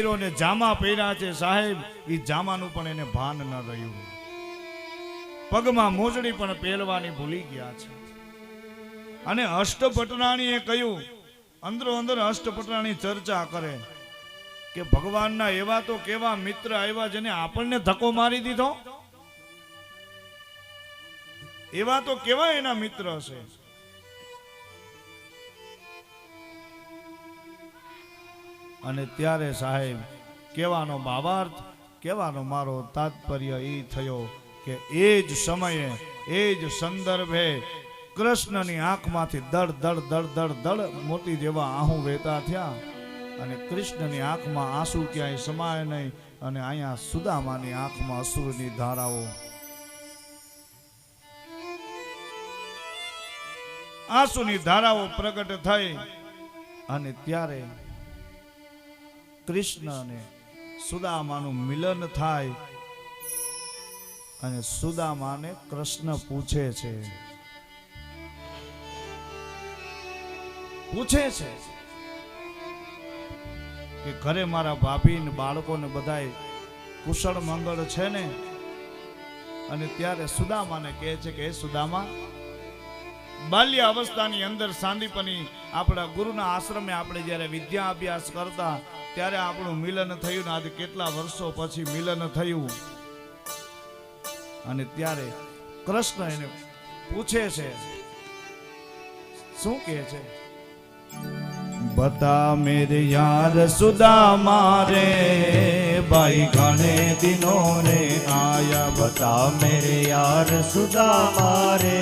પહેર્યો ને જામા પહેર્યા છે સાહેબ, એ જામાનું પણ એને ભાન ન રહ્યું. પગમાં મોજડી પણ પહેરવાની ભૂલી ગયા છે. અને અષ્ટપટરાણીએ કહ્યું, અંદરો અંદર અષ્ટપટરાણી ચર્ચા કરે કે ભગવાનના એવા તો કેવા મિત્ર આવ્યા જેને આપણને ધક્કો મારી દીધો, એવા તો કેવા એના મિત્ર હશે. અને ત્યારે સાહેબ કહેવાનો ભાવાર્થ, કહેવાનો મારો તાત્પર્ય એ થયો કે એ જ સમયે એ જ સંદર્ભે કૃષ્ણની આંખમાંથી દડ દડ દડ દડ દડ મોતી જેવા આહું વહેતા થયા. અને કૃષ્ણની આંખમાં આંસુ ક્યાંય સમાય નહીં, અને અહીંયા સુદામાની આંખમાં અશ્રુની ધારાઓ, આંસુની ધારાઓ પ્રગટ થઈ. અને ત્યારે કૃષ્ણ અને સુદામાનું મિલન થાય. અને સુદામાને કૃષ્ણ પૂછે છે કે ઘરે મારા ભાભી ને બાળકો ને બધાય કુશળ મંગળ છે ને? અને ત્યારે સુદામાને કહે છે કે હે સુદામા, બાલ્ય અવસ્થાની અંદર સાંદીપની આપણા ગુરુના આશ્રમે આપણે જ્યારે વિદ્યા અભ્યાસ કરતા ત્યારે આપણું મિલન થયું ને આજે કેટલા વર્ષો પછી મિલન થયું. અને ત્યારે કૃષ્ણ એને પૂછે છે, શું કહે છે? બતા મેરે યાર સુદામા રે, ભાઈ ઘણે દિનો રે આયા. बता मेरे यार सुदामा रे,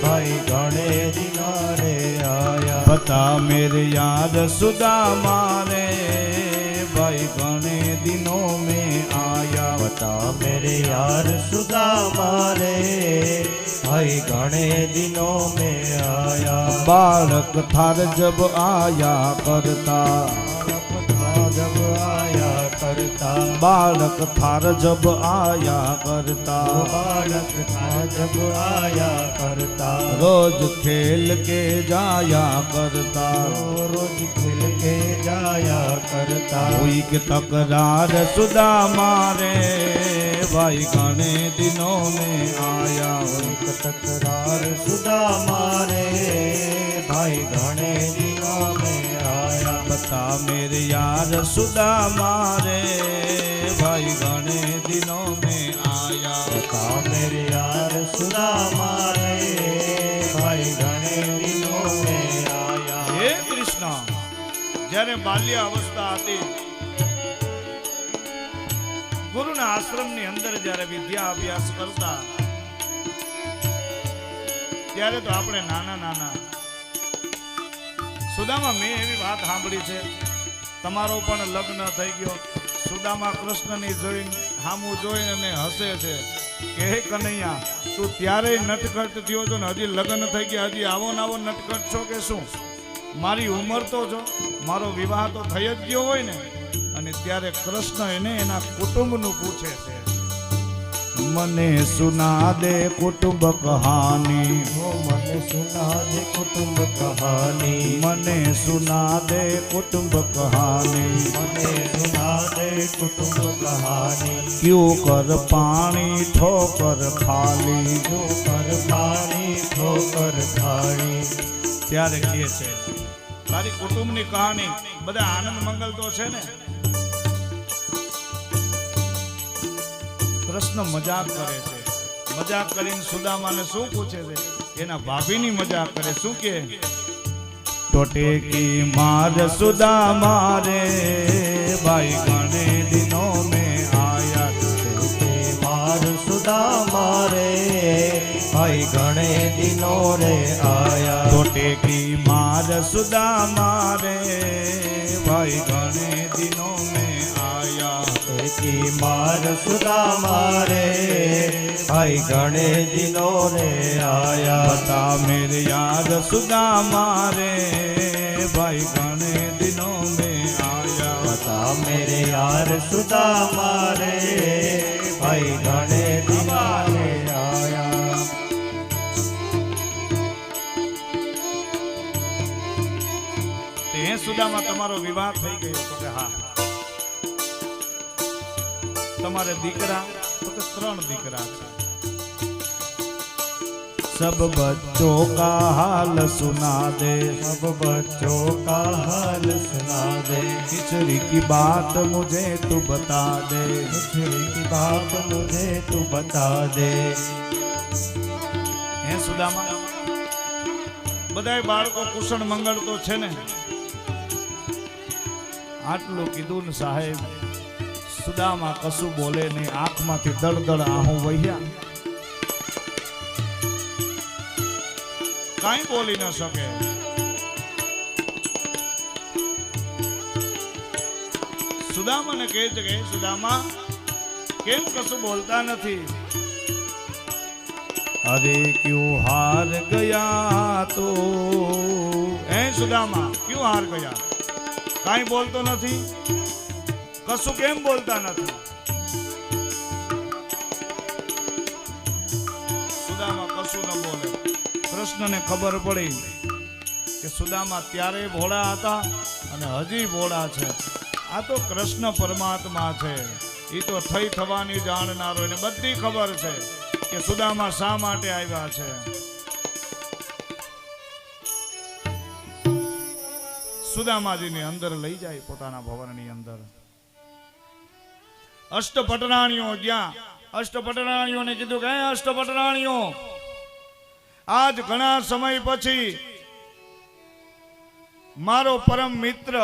भाई घणे दिना रे आया. बता मेरे यार सुदामा रे, भाई घणे दिनों में आया. बता मेरे यार सुदामा रे, भाई घणे दिनों में आया. बालक थार जब आया करता, जब आया करता. बालक थार जब आया करता, बालक था जब आया करता. रोज खेल के जाया करता, रोज खेल के जाया करता. कोई के तकरार सुदामा रे, भाई घणे दिनों में आया. एक तकरार सुदामा रे, भाई घणे दिनों में आया. बता मेरे यार सुदामा रे, भाई घणे दिनों में आया. बता मेरे यार सुदामा रे, भाई घणे दिनों में आया. हे कृष्ण, જ્યારે બાલ્ય અવસ્થા હતી, ગુરુના આશ્રમની અંદર જ્યારે વિદ્યા અભ્યાસ કરતા ત્યારે તો આપણે નાના નાના. સુદામા, મેં એવી વાત સાંભળી છે, તમારો પણ લગ્ન થઈ ગયો. સુદામા કૃષ્ણની જોઈને સામું જોઈને અને હસે છે કે હે કનૈયા, તું ત્યારે નટખટ થયો છો ને હજી લગ્ન થઈ ગયા, હજી આવો ને આવો નટખટ છો કે શું? મારી ઉંમર તો જો, મારો વિવાહ તો થઈ જ ગયો હોય ને. અને ત્યારે કૃષ્ણ એને એના કુટુંબનું પૂછે છે, મને સુના દે કુટુંબ કહાની. મને સુના દે કુટુંબ કહાની. મને સુના દે કુટુંબ કહાની. મને સુના દે કુટુંબ કહાની. ક્યું કર પાણી ઠોકર ખાલી. ઠોકર પાણી ઠોકર ખાણી. ત્યારે કહે છે, તારી કુટુંબની કહાની, બધા આનંદ મંગલ તો છે ને? કૃષ્ણ મજાક કરે છે. મજાક કરીને સુદામાને શું પૂછે છે? એના ભાભીની મજાક કરે. શું કે? ટોટે કી માર સુદામા રે, ભાઈ ઘણે દિનો મેં આયા. मार सुदामा रे, भाई घणे दिनों रे आया. टोटे की मार सुदामा रे, भाई घणे दिनों में आया. की मार सुदामा रे, भाई घणे दिनों रे आया. बता मेरे यार सुदामा रे, भाई घणे दिनों में आया. बता मेरे यार सुदामा रे, भाई घणे दिनों में आया. તે સુદામા તમારો વિવાહ થઈ ગયો? તો કે હા. તમારે દીકરા તો કે 3 દીકરા છે. सब बच्चों का हाल सुना दे, सब बच्चों का हाल सुना दे, खिचड़ी की बात मुझे तू बता दे, खिचड़ी की बात मुझे तू बता दे. હે સુદામા, બધાય બાળકો કુશળ મંગળ તો છે ને? આટલું કીધું ને સાહેબ, સુદામા કશું બોલે નહીં, આંખમાંથી દળદળ આહું વહ્યા, કાંઈ બોલી ન શકે. સુદામાને કહે છે કે સુદામા કેમ કશું બોલતા નથી? અરે ક્યું હાર ગયા તો, હે સુદામા ક્યું હાર ગયા? કાંઈ બોલતો નથી, કશું કેમ બોલતા નથી? સુદામા કશું ન બોલે. કૃષ્ણને ખબર પડી કે સુદામા ત્યારે ભોળા હતા અને હજી ભોળા છે. આ તો કૃષ્ણ પરમાત્મા છે, એ તો થઈ થવાની જાણનારો, એને બધી ખબર છે કે સુદામા શા માટે આવ્યા છે. સુદામાજીને અંદર લઈ જાય પોતાના ભવનની અંદર. અષ્ટપટરાણીઓ ગયા. અષ્ટપટરાણીઓને કીધું કે અષ્ટપટરાણીઓ, આજ ઘણા સમય પછી મારો પરમ મિત્ર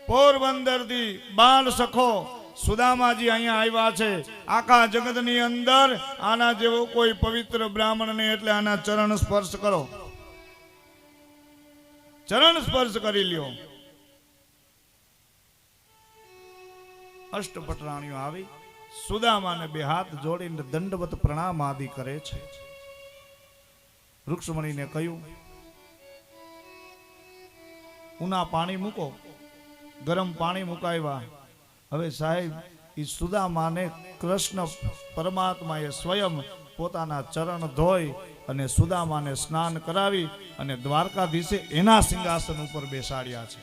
પોરબંદરથી બાળ સખો સુદામાજી અહીંયા આવ્યા છે. આખા જગતની અંદર આના જેવો કોઈ પવિત્ર બ્રાહ્મણ ને, એટલે આના ચરણ સ્પર્શ કરો, ચરણ સ્પર્શ કરી લ્યો. અષ્ટપટરાણીઓ આવી સુદામાને 2 હાથ જોડીને દંડવત પ્રણામ આદિ કરે છે. રૂક્ષ્મણીને કહ્યું, ઉના પાણી મૂકો. ગરમ પાણી મુકાવ્યા. હવે સાહેબ, એ સુદામાને કૃષ્ણ પરમાત્માએ સ્વયં પોતાના ચરણ ધોઈ અને સુદામાને સ્નાન કરાવી અને દ્વારકાધીશે એના સિંહાસન ઉપર બેસાડ્યા છે.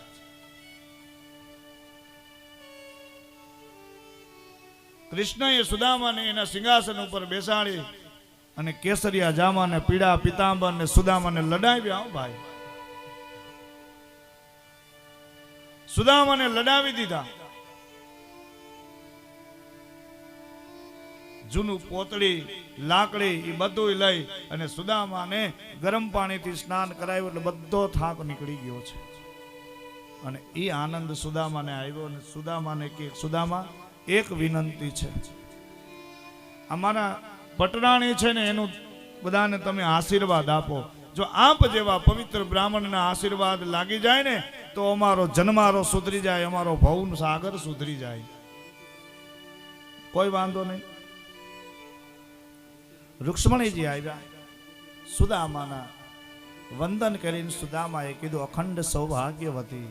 કૃષ્ણએ સુદામાને એના સિંહાસન ઉપર બેસાડી અને કેસરિયા જામાને, પીળા પિતાંબર ને સુદામાને લડાવ્યા. ભાઈ, સુદામાને લડાવી દીધા. જૂનું પોતળી, લાકડી એ બધું લઈ અને સુદામાને ગરમ પાણીથી સ્નાન કરાવ્યું, એટલે બધો થાક નીકળી ગયો છે. અને એ આનંદ સુદામાને આવ્યો અને સુદામાને કે સુદામા, એક વિનંતી છે. અમારા પટરાણી છે ને, એનું બધાને તમે આશીર્વાદ આપો. જો આપ જેવા પવિત્ર બ્રાહ્મણના આશીર્વાદ લાગી જાય ને, તો અમારો જન્મારો સુધરી જાય, અમારો ભવન સાગર સુધરી જાય. કોઈ વાંધો નહીં. રૂક્ષ્મણીજી આવ્યા, સુદામાના વંદન કરીને સુદામાએ કીધું, અખંડ સૌભાગ્યવતી.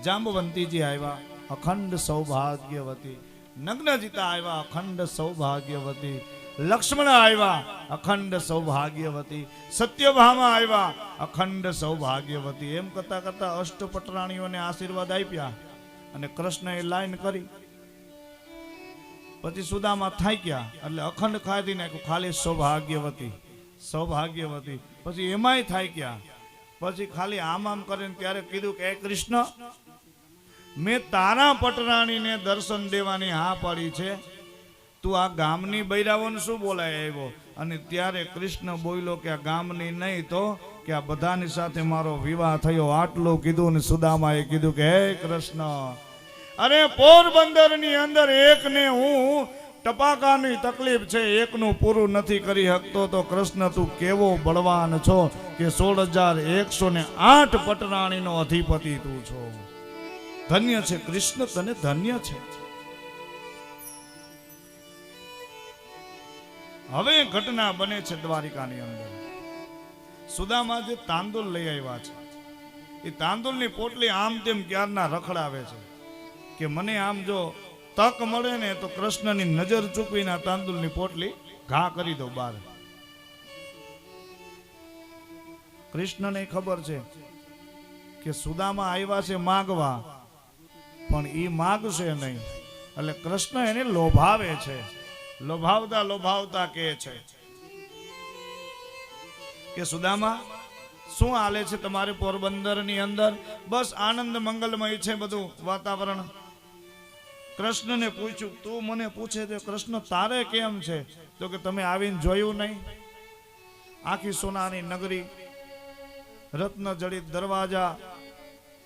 જાંબવંતીજી આવ્યા, અખંડ સૌભાગ્યવતી. નગ્નજીતા આવ્યા, અખંડ સૌભાગ્યવતી. લક્ષ્મણ આવ્યા, અખંડ સૌભાગ્યવતી. સત્યભામા આવ્યા, અખંડ સૌભાગ્યવતી. એમ કરતા કરતા અષ્ટપટરાણીઓને આશીર્વાદ આપ્યા અને કૃષ્ણએ લાઈન કરી. પછી સુદામા થાક્યા એટલે અખંડ ખાધી નાખ્યું, ખાલી સૌભાગ્યવતી, સૌભાગ્યવતી. પછી એમાંય થાક્યા. પછી ખાલી આમ કરીને ત્યારે કીધું કે કૃષ્ણ, મેં તારા પટરાણીને દર્શન દેવાની હા પાડી છે, તું આ ગામની બૈરાઓને શું બોલાય આવ્યો? અને ત્યારે કૃષ્ણ બોલ્યો કે આ ગામની નહીં તો કે આ બધાની સાથે મારો વિવાહ થયો. આટલું કીધું ને સુદામાએ કીધું કે હે કૃષ્ણ, અરે પોરબંદરની અંદર એકને હું ટપાકાની તકલીફ છે, એકનું પૂરું નથી કરી શકતો, તો કૃષ્ણ તું કેવો બળવાન છો કે 16,108 પટરાણીનો અધિપતિ તું છો. ધન્ય છે કૃષ્ણ, તને ધન્ય છે. હવે ઘટના બને છે દ્વારિકાની અંદર. સુદામા જે તાંદુલ લઈ આવ્યા છે, એ તાંદુલની પોટલી આમ તેમ ક્યારના રખડાવે છે કે મને આમ જો તક મળે ને તો કૃષ્ણની નજર ચૂકવીને તાંદુલની પોટલી ઘા કરી દો બહાર. કૃષ્ણને ખબર છે કે સુદામા આવ્યા છે માગવા, પણ એ માગશે નહીં. એટલે કૃષ્ણ એને લોભાવે છે. લોભાવતા લોભાવતા કહે છે કે સુદામા શું હાલે છે તમારે પોરબંદરની અંદર? બસ આનંદ મંગલમય છે બધું વાતાવરણ. કૃષ્ણને પૂછ્યું, તું મને પૂછે છે કૃષ્ણ તારે કેમ છે? તો કે તમે આવીને જોયું નહીં? આખી સોનાની નગરી, રત્ન જડિત દરવાજા,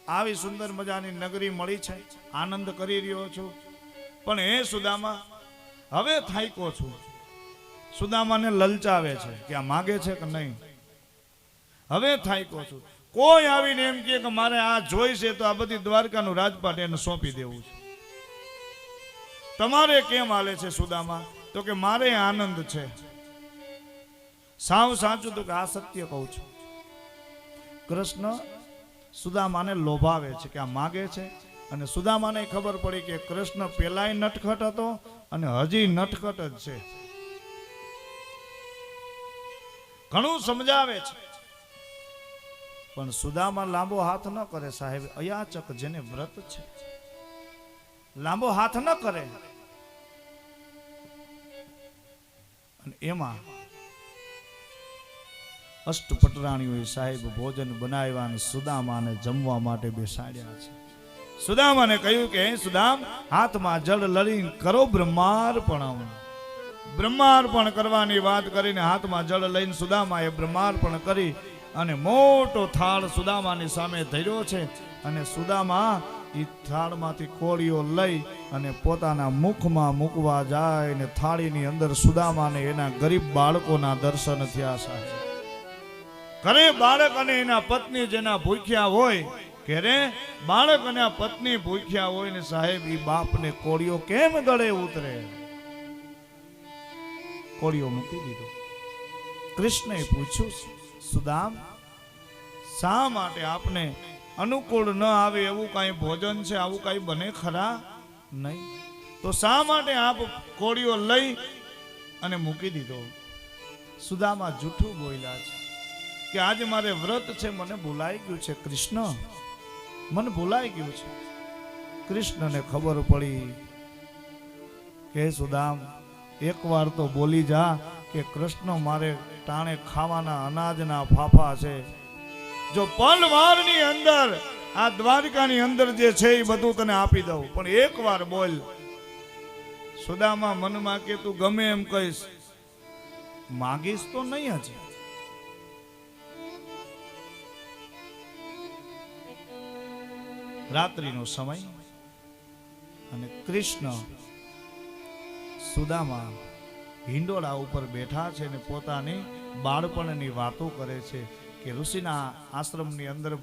આવી સુંદર મજાની નગરી મળી છે, આનંદ કરી રહ્યો છું. પણ હે સુદામા, હવે થાક્યો છું. સુદામાને લલચાવે છે કે આ માગે છે કે નહીં. હવે થાક્યો છું. કોઈ આવીને એમ કે મારે આ જોઈ છે તો આ બધી દ્વારકાનું રાજપાટ એને સોંપી દેવું છે. તમારે કેમ હાલે છે સુદામા? તો કે મારે આનંદ છે. સાવ સાચું તો કે આ સત્ય કહું છું. કૃષ્ણ સુદામાને લોભાવે છે કે આ માગે છે. અને સુદામાને ખબર પડી કે કૃષ્ણ પેલાય નટખટ હતો અને હજી નટખટ જ છે. ઘણું સમજાવે છે પણ સુદામા લાંબો હાથ ન કરે. સાહેબ અયાચક જેને વ્રત છે લાંબો હાથ ન કરે. અને એમાં અષ્ટપટરાણીઓએ સાહેબ ભોજન બનાવ્યા અને સુદામાને જમવા માટે બેસાડ્યા છે. સુદામાને કહ્યું કે સુદામ, હાથમાં જળ લઈને કરો બ્રહ્માર્પણ. બ્રહ્માર્પણ કરવાની વાત કરીને હાથમાં જળ લઈને સુદામાએ બ્રહ્માર્પણ કરી અને મોટો થાળ સુદામાની સામે ધર્યો છે. અને સુદામા એ થાળમાંથી કોળીઓ લઈ અને પોતાના મુખમાં મૂકવા જાય ને થાળીની અંદર સુદામાને એના ગરીબ બાળકોના દર્શન થયા. સાહેબ ઘરે બાળક અને એના પત્ની જેના ભૂખ્યા હોય, ઘરે બાળક અને પત્ની ભૂખ્યા હોય ને સાહેબ એ બાપને કોળીઓ કેમ ગળે ઉતરે? કોળીઓ મૂકી દીધો. કૃષ્ણએ પૂછ્યું, સુદામ શા માટે આપને અનુકૂળ ન આવે એવું કાંઈ ભોજન છે? આવું કાંઈ બને ખરા? નહીં. તો શા માટે આપ કોળીઓ લઈ અને મૂકી દીધો? સુદામા જૂઠું બોલ્યા છે કે આજે મારે વ્રત છે, મને ભૂલાઈ ગયું છે. કૃષ્ણ મને ભૂલાઈ ગયું છે. કૃષ્ણને ખબર પડી કે સુદામ એકવાર તો બોલી જા કે કૃષ્ણ મારે ટાણે ખાવાના અનાજના ફાફા છે. જો પલવારની અંદર આ દ્વારકાની અંદર જે છે એ બધું તને આપી દઉં, પણ એકવાર બોલ. સુદામા મનમાં કે તું ગમે એમ કહીશ, માગીશ તો નહીં. હજી રાત્રિનો સમય અને કૃષ્ણ સુદામા હિંડોળા ઉપર બેઠા છે ને પોતાની બાળપણની વાતો કરે છે કે ઋષિના આશ્રમની અંદર